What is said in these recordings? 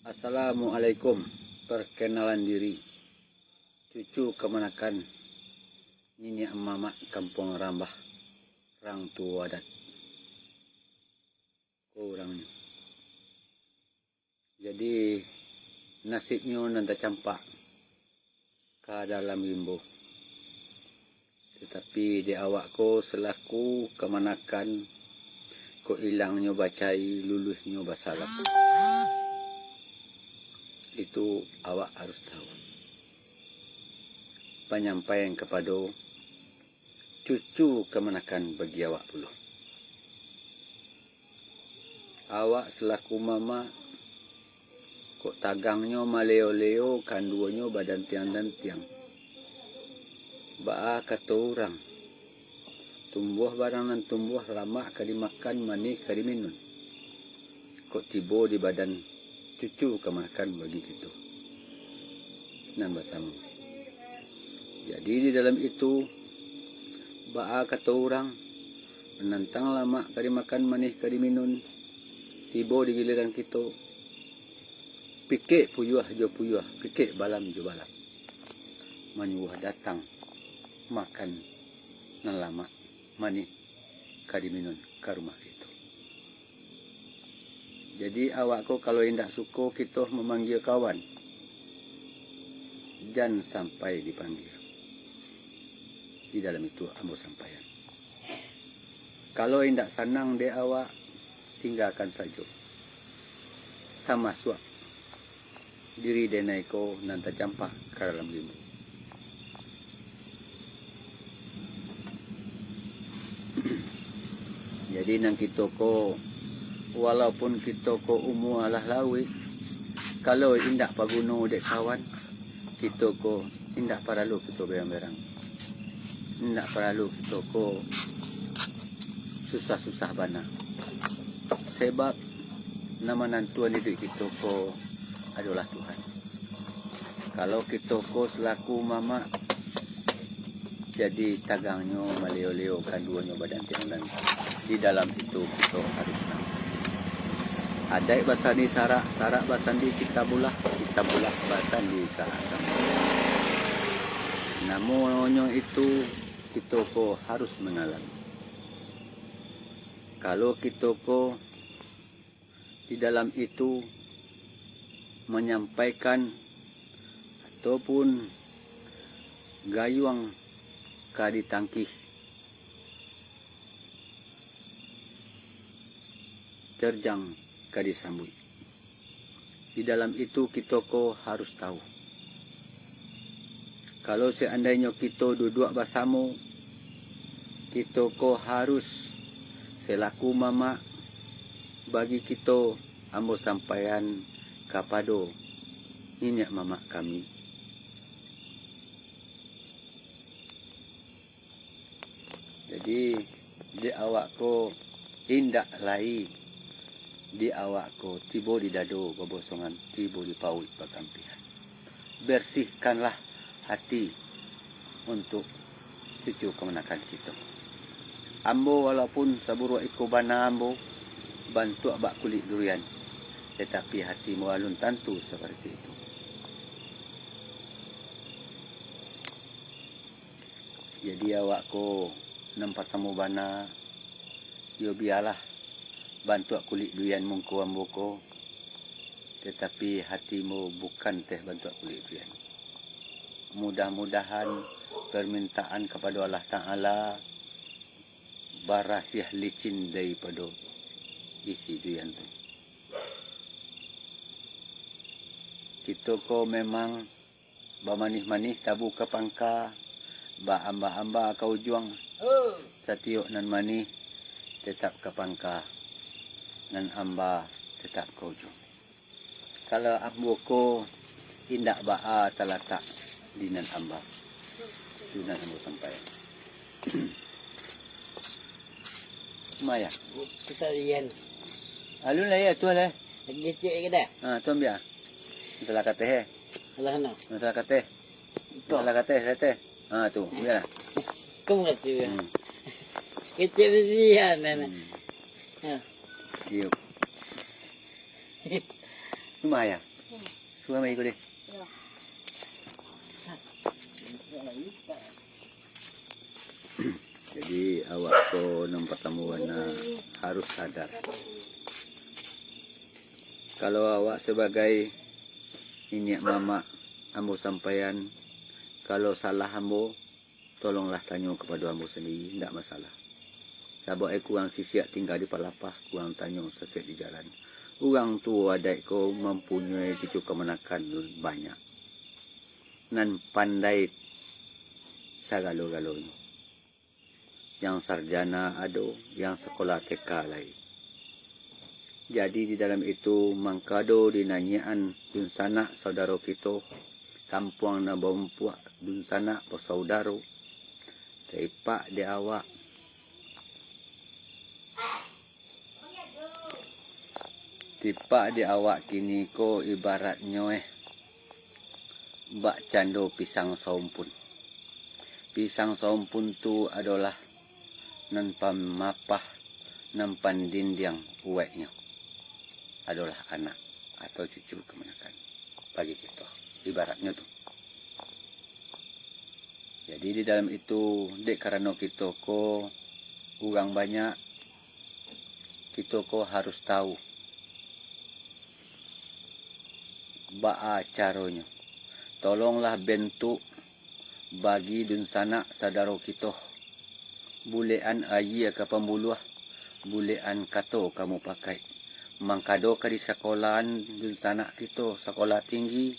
Assalamualaikum. Perkenalan diri. Cucu kemenakan Nini Mama Kampung Rambah. Rang tua adat. Orangnya. Jadi nasibnya nanti campak ke dalam limbo. Tetapi di awakku selaku kemenakan ko ilangnya bacai lulusnya basalah. Itu awak harus tahu. Penyampaian kepada cucu kemenakan bagi awak pula. Awak selaku mama kok tagangnya maleo-leo kanduannya badan tiang dan tiang. Ba'a kata orang. Tumbuh barang dan tumbuh lama kali makan manis kali minum. Kok tiba di badan cucu kemenakan bagi kita. Nambah sama. Jadi di dalam itu ba'a kata orang menantang lama kali makan manis kali minum. Tiba di giliran kita pikir puyuh jo puyuh, pikir balam jo balam. Menyuah datang makan nan lama manis kali minum ke rumah kita. Jadi awakku kalau indak suka kita memanggil kawan, jangan sampai dipanggil. Di dalam itu ambo sampaian. Kalau indak senang dia awak, tinggalkan saja. Tak masuk diri denaiko nanti campak ke dalam limbo. Jadi nang kita ko walaupun kita ko umur alah lawi, kalau indak paguno dek kawan, kita ko indak perlu kita berang-berang. Indak perlu kita ko susah-susah bana. Sebab nama nantuan hidup kita ko adalah Tuhan. Kalau kita ko selaku mama, jadi tagangnya maleo-leo kanduannya badan tiang dan di dalam itu kita harus tahu. Ada bahasa di sarak bahasa di kita bulah bahasa di karakter. Namunnya itu kita ko harus mengalami. Kalau kita ko di dalam itu menyampaikan ataupun gayung kadi tangkih terjang kadi sambui. Di dalam itu kita ko harus tahu. Kalau seandainya kita duduk bersama, kita ko harus selaku mama bagi kita ambo sampaian kepada ini mama kami. Jadi di awakku indak lai, di awakku tiba di dado kebosongan, tiba di paut pakampihan. Bersihkanlah hati untuk cucu kemenakan kita. Ambo walaupun saburu iko bana ambo bantu abak kulit durian, tetapi hatimu alun tentu seperti itu. Jadi awakku nampak tamu bana, yo biarlah bantu kulit durian mungku amboko, tetapi hatimu bukan teh bantu kulit durian. Mudah-mudahan permintaan kepada Allah Ta'ala barasiah licin daripada isi durian tu. Kita ko memang bamanis-manis tabu ke pangka, ba amba-amba kau juang. Satiok nan manis tetap ke pangka, nan amba tetap kau juang. Kalau ambo ko indak ba'a talatak di nan amba. Itu nan ambo sampai. Maya. Kita lian. Alun lah ya tu lah. Lagi cik ke dah? Tuan biar. Salah kata he. Alah na. Salah kata. Salah kata. Tu biar. Kamu kata ya. Kita lian na. Yuk. Maya. Suami mai ko deh. Jadi awak ko ng pertemuan na harus sadar. Kalau awak sebagai ini mama ambo sampaian, kalau salah ambo, tolonglah tanya kepada ambo sendiri, tidak masalah. Sebab kurang sisiak tinggal di palapah, kurang tanya sesek di jalan. Orang tua adik ko mempunyai cucu kemenakan banyak. Nan pandai sagalo-galonya. Yang sarjana ada, yang sekolah TK lain. Jadi di dalam itu mangkado dinanyaan dun sana saudara kita, kampung na bompuak dun sana saudara. Taipak di awak. Tipak di awak kini ko ibaratnya bak cando pisang saumpun. Pisang saumpun tu adalah nan pamapah nan pandindiang uweknya adalah anak atau cucu kemenakan bagi kita ibaratnya tu. Jadi di dalam itu dek karena kita ko orang banyak, kita ko harus tahu baa caranya. Tolonglah bentuk bagi dun sana saudara kita. Bulean ayi ke pembuluh, bulean kato kamu pakai. Mangkado ka di sekolahan dun sana kita, sekolah tinggi.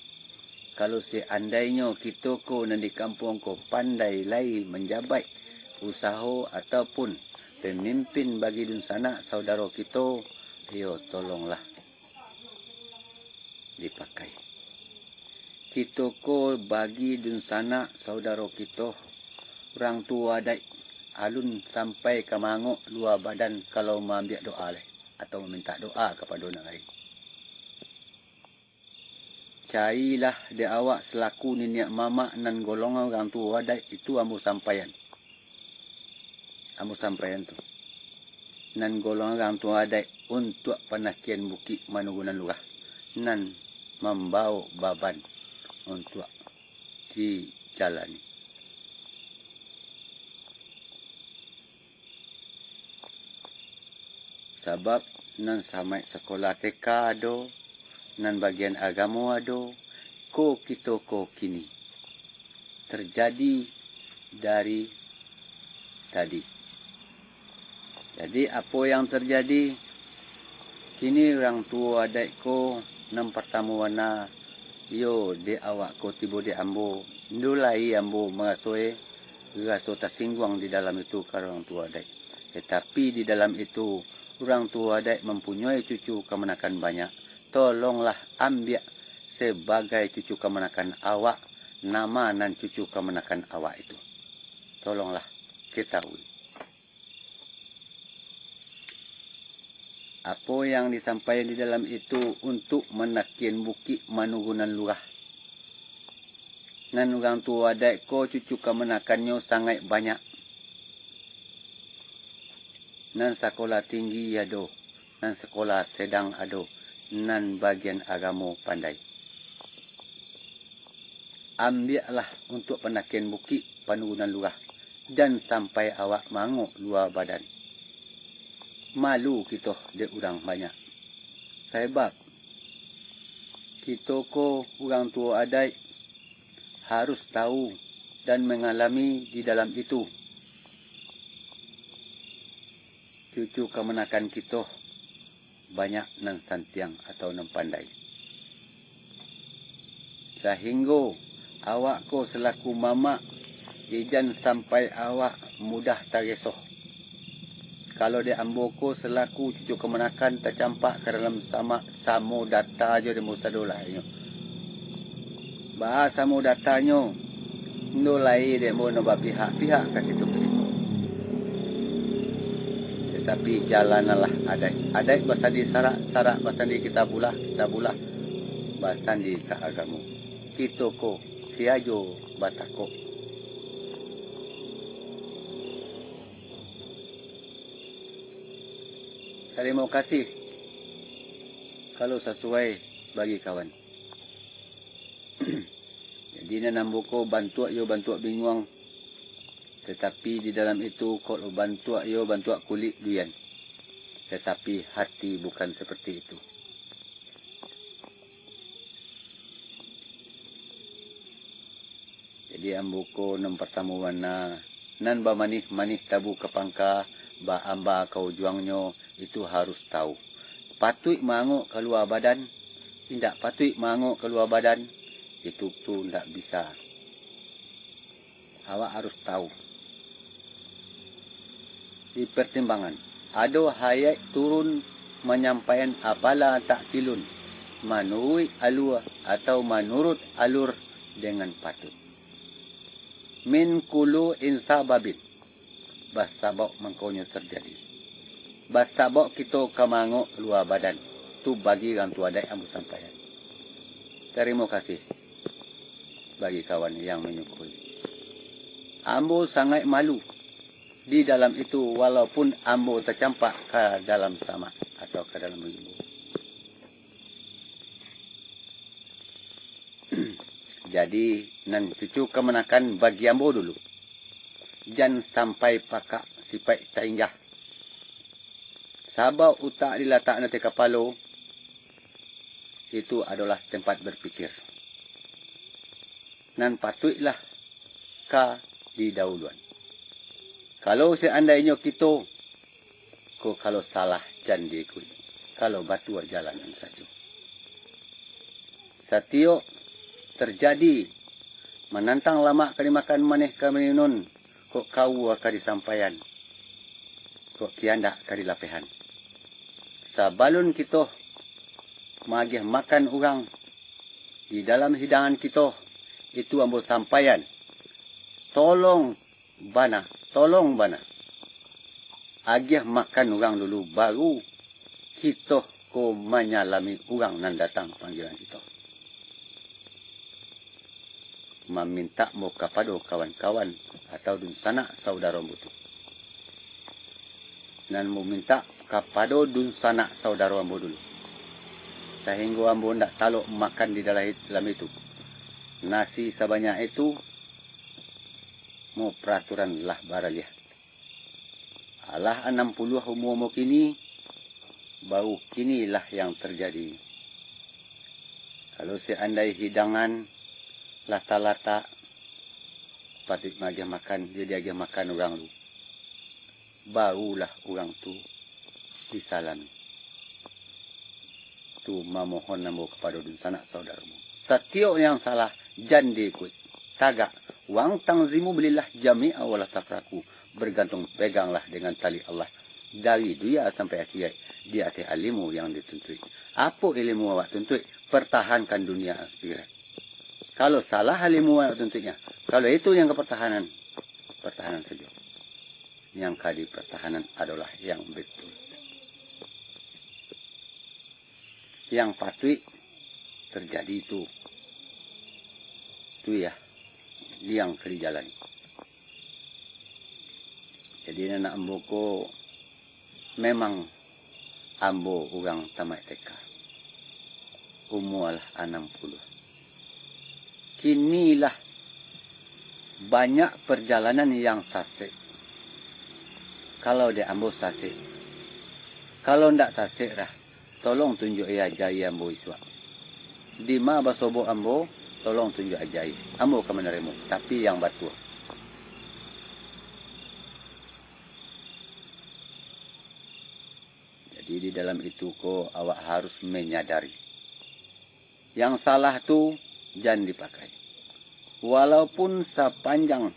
Kalau seandainya kita ko nan di kampung ko pandai lai menjabat usaha ataupun pemimpin bagi dun sana saudara kita, ayo tolonglah dipakai. Kita ko bagi dun sana saudara kita, orang tua dai alun sampai ke manguk luar badan kalau mengambil doa leh atau meminta doa kepada orang lain. Carilah di awak selaku nenek mama nan golongan orang tua dai itu ambo sampaian. Ambo sampaian tu. Nan golongan orang tua dai untuk penakian bukit manugunan lurah. Nan membawa baban untuk dijalani. Sebab nan samai sekolah TK ada, nan bagian agama ada, ko kita ko kini. Terjadi dari tadi. Jadi apa yang terjadi, kini orang tua adik ko nan pertama wana, yo de awak ko tiba di ambo, ndulai ambo mengasoi, rasa tersinggung di dalam itu ke orang tua adik. Tetapi di dalam itu, orang tua adik mempunyai cucu kemenakan banyak. Tolonglah ambil sebagai cucu kemenakan awak nama nan cucu kemenakan awak itu. Tolonglah ketahui. Apa yang disampaikan di dalam itu untuk menakian bukit manugunan lurah. Nan orang tua adik ko cucu kemenakannya sangat banyak. Nan sekolah tinggi ada, nan sekolah sedang ada, nan bagian agama pandai. Ambillah untuk penakian bukit panugunan lurah dan sampai awak manguk luar badan. Malu kita de orang banyak. Sebab kita ko orang tua adik harus tahu dan mengalami di dalam itu. Cucu kemenakan kita banyak nan santiang atau nan pandai. Sehingga awak ko selaku mama ijan sampai awak mudah tergesoh. Kalau dia ambo ko selaku cucu kemenakan tercampak ke dalam samo data aja di musa dolah. Bahasa samo datanya nolai dia mau nombak pihak-pihak ke situ. Tapi jalanlah adai bahasa di sarak bahasa di kita bulah bahasa di keagamu kita ko siajo batako. Terima kasih kalau sesuai bagi kawan. Jadi nambo ko bantu bingung. Tetapi di dalam itu kalau bantu kulit duyan. Tetapi hati bukan seperti itu. Jadi ambuko nang pertemuan nan ba manih tabu kapangka ba amba kau juangnyo itu harus tahu. Patui mango keluar badan, tidak patui mango keluar badan, itu tu tidak bisa. Awak harus tahu. Di pertimbangan, ada hayat turun menyampaikan apalah tak tilun, menurut alur atau menurut alur dengan patut. Min kulu insababin, basabok mengkonya terjadi. Basabok kita kemango luar badan. Tu bagi orang tua dai ambu sampaian. Terima kasih bagi kawan yang menyukui. Ambo sangat malu di dalam itu walaupun ambo tercampak ke dalam sama atau ke dalam ibu. Jadi nan cucu kemenakan bagi ambo dulu. Jangan sampai pakak sipai tainggah. Sabau utak diletak nanti kepala itu adalah tempat berpikir. Nan patutlah ka di dahuluan. Kalau seandainya kita kalau salah jangan diikut. Kalau batu jalanan saja. Satyo terjadi menantang lama kali makan maneh kami nun kok kau akan disampaikan. Kok kiandak kali lapehan. Sabalun kita magih makan orang di dalam hidangan kita itu ambo sampaian tolong bana agih makan orang dulu baru kita ko menyalami orang nan datang panggilan kita meminta mo kapado kawan-kawan atau dun sanak saudara butuh nan mo minta kapado dun sanak saudara ambo dulu. Sehingga ambo ndak taluk makan di dalam itu. Nasi sebanyak itu mau peraturan lah baraliah. Alah 60 umur kini baru kinilah yang terjadi. Kalau seandainya hidangan lata-lata patut magih makan jadi agih makan orang lu. Barulah orang tu disalami. Tu memohon namo kepada dun sanak saudaramu. Setiap yang salah jangan diikut. Tagak wang tangzimu bilillah jami'a wala tafraku. Bergantung peganglah dengan tali Allah. Dari dunia sampai akhirat. Di atas ilmu yang dituntui. Apa ilmu awak tuntui? Pertahankan dunia akhirat. Kalau salah ilmu awak tuntuinya. Kalau itu yang kepertahanan. Pertahanan saja. Yang kadi pertahanan adalah yang betul. Yang patut terjadi itu ya yang dijalani. Jadi anak ambo ko memang ambo orang tamat TK umur 60. Kinilah banyak perjalanan yang sasik. Kalau dia ambo sasik, kalau ndak sasik dah. Tolong tunjuk ajai ambo iswa. Di ma basobo ambo, tolong tunjuk ajai. Ambo akan menerima, tapi yang batu. Jadi di dalam itu ko awak harus menyadari. Yang salah tu jangan dipakai. Walaupun sepanjang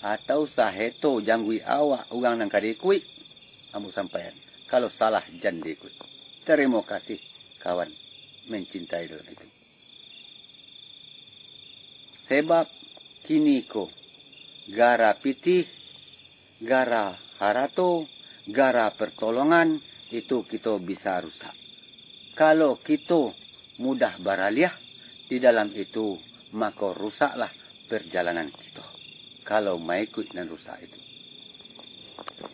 atau saheto janggui awak orang nang kadikui, ambo sampaian. Kalau salah jangan diikut. Terima kasih kawan mencintai dalam itu. Sebab kini ko gara pitih, gara harato, gara pertolongan itu kita bisa rusak. Kalau kita mudah baraliah di dalam itu maka rusaklah perjalanan kita. Kalau mau ikut dan rusak itu.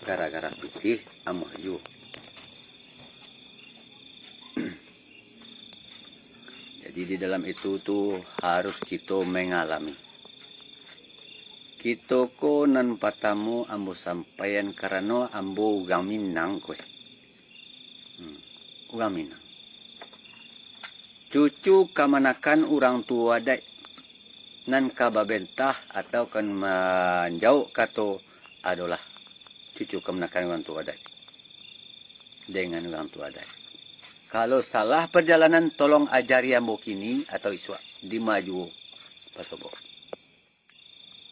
Gara-gara pitih amuh Jadi di dalam itu tuh harus kita mengalami. Kita ko nan patamu ambo sampaian karena ambo ugang Minang kowe. Ugang Minang. Cucu kamanakan orang tua dai nan kababentah atau kan menjauh kato adalah cucu kamanakan orang tua dai dengan orang tua dai. Kalau salah perjalanan tolong ajari ambo kini atau iswa di maju pasobo.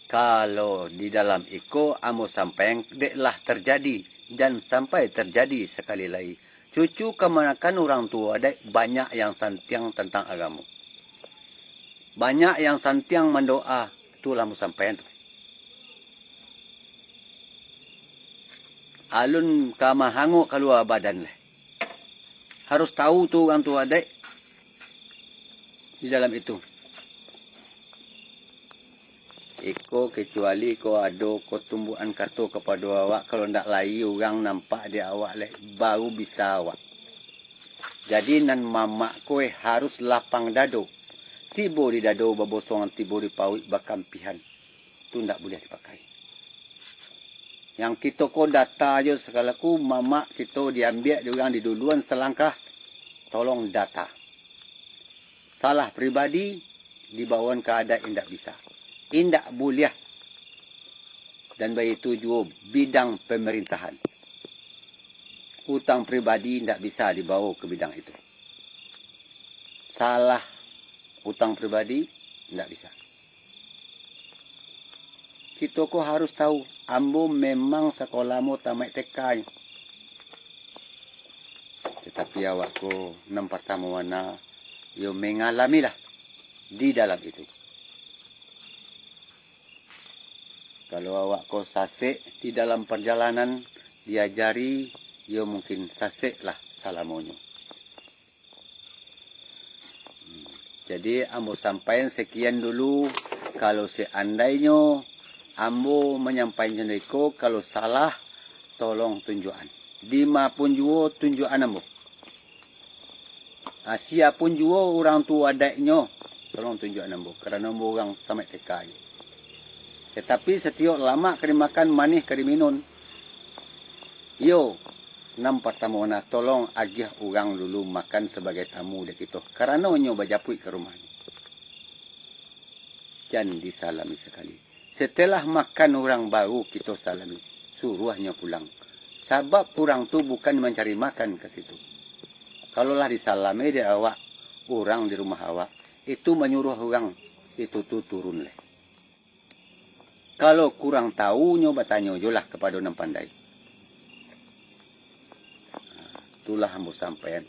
Kalau di dalam iko ambo sampai deklah terjadi dan sampai terjadi sekali lagi. Cucu kemanakan orang tua ada banyak yang santiang tentang agama. Banyak yang santiang mendoa. Itulah mu sampean. Alun kama hangu keluar badan leh. Harus tahu tu orang tua ada di dalam itu. Iko kecuali ko ado ko tumbuhan kato kepada awak kalau ndak lai orang nampak dia awak leh baru bisa awak. Jadi nan mamak kowe harus lapang dado. Tibo di dado babosongan tibo di pawik bakampihan. Tu ndak boleh dipakai. Yang kita ko data aja sekalaku mamak kita diambil orang di duluan selangkah. Tolong data. Salah pribadi dibawakan keadaan ndak bisa. Indak boleh. Dan baik itu juga bidang pemerintahan. Hutang pribadi tidak bisa dibawa ke bidang itu. Salah hutang pribadi tidak bisa. Kita kok harus tahu, ambo memang sekolahmu tamat TK. Tetapi awakku nampak tamu mana, yo mengalamilah di dalam itu. Kalau awak ko sasek di dalam perjalanan diajari, yo mungkin sasek lah salamonyo. Jadi ambo sampaikan sekian dulu. Kalau seandainya ambo menyampaikan itu, kalau salah tolong tunjukan. Dima pun juga tunjukan ambo. Asia pun juga orang tua adiknya tolong tunjukan ambo. Kerana ambo orang tamat TK. Tetapi setiap lama kena makan manis kena minum. Yo, nampak tamu na tolong agih orang dulu makan sebagai tamu dek kita. Karena nyo bajapui ke rumah. Jangan disalami sekali. Setelah makan orang baru kita salami. Suruhnya pulang. Sebab orang tu bukan mencari makan ke situ. Kalaulah disalami dia awak, orang di rumah awak, itu menyuruh orang itu tu turun leh. Kalau kurang tahu, nyoba tanya lah kepada orang pandai. Itulah hamba sampaian.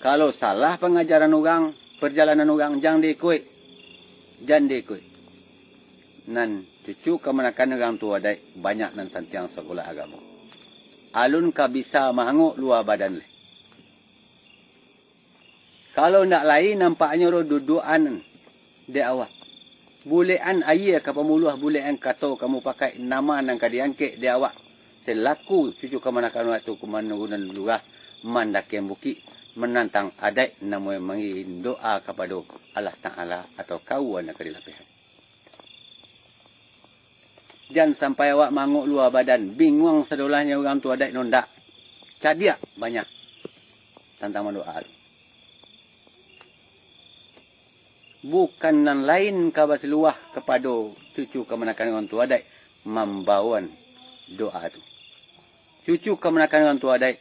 Kalau salah pengajaran orang, perjalanan orang, jangan diikut. Jangan diikut. Nan cucu kemanakan orang tua dai banyak nan santiang sekolah agama. Alun ka bisa mahanguk luar badan leh. Kalau ndak lain nampaknya ro duduan de awak. Bulean ayah ke pemuluh bulean kato kamu pakai nama nang kadiangke dia awak selaku cucu kemanakan waktu kemanugunan lurah mandakian buki menantang adai namu mangin doa kepada Allah Taala atau kawan nak dilapihan. Jangan sampai awak manguk luar badan bingung sedolahnya orang tua adai nondak. Cadia banyak tentang mendoa. Bukan nan lain kabas luah kepada cucu kemanakan orang tua adai membawan doa tu. Cucu kemanakan orang tua adai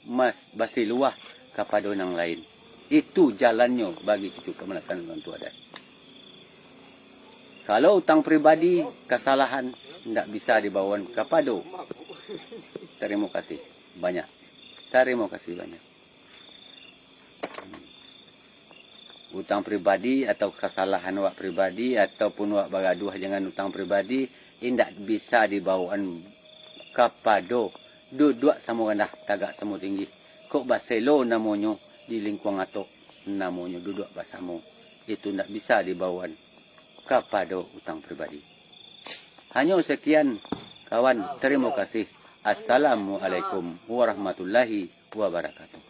mas basi luah kepada orang lain. Itu jalannya bagi cucu kemanakan orang tua adai. Kalau utang pribadi kesalahan tidak bisa dibawa kepada. Terima kasih banyak. Terima kasih banyak. Utang pribadi atau kesalahan awak pribadi ataupun awak bagaduh dengan utang pribadi tidak bisa dibawaan kepada duduk sama rendah tagak sama tinggi. Kok baselo namanya di lingkungan atok namanya duduk bersama itu tidak bisa dibawaan kepada utang pribadi. Hanya sekian kawan, terima kasih. Assalamualaikum warahmatullahi wabarakatuh.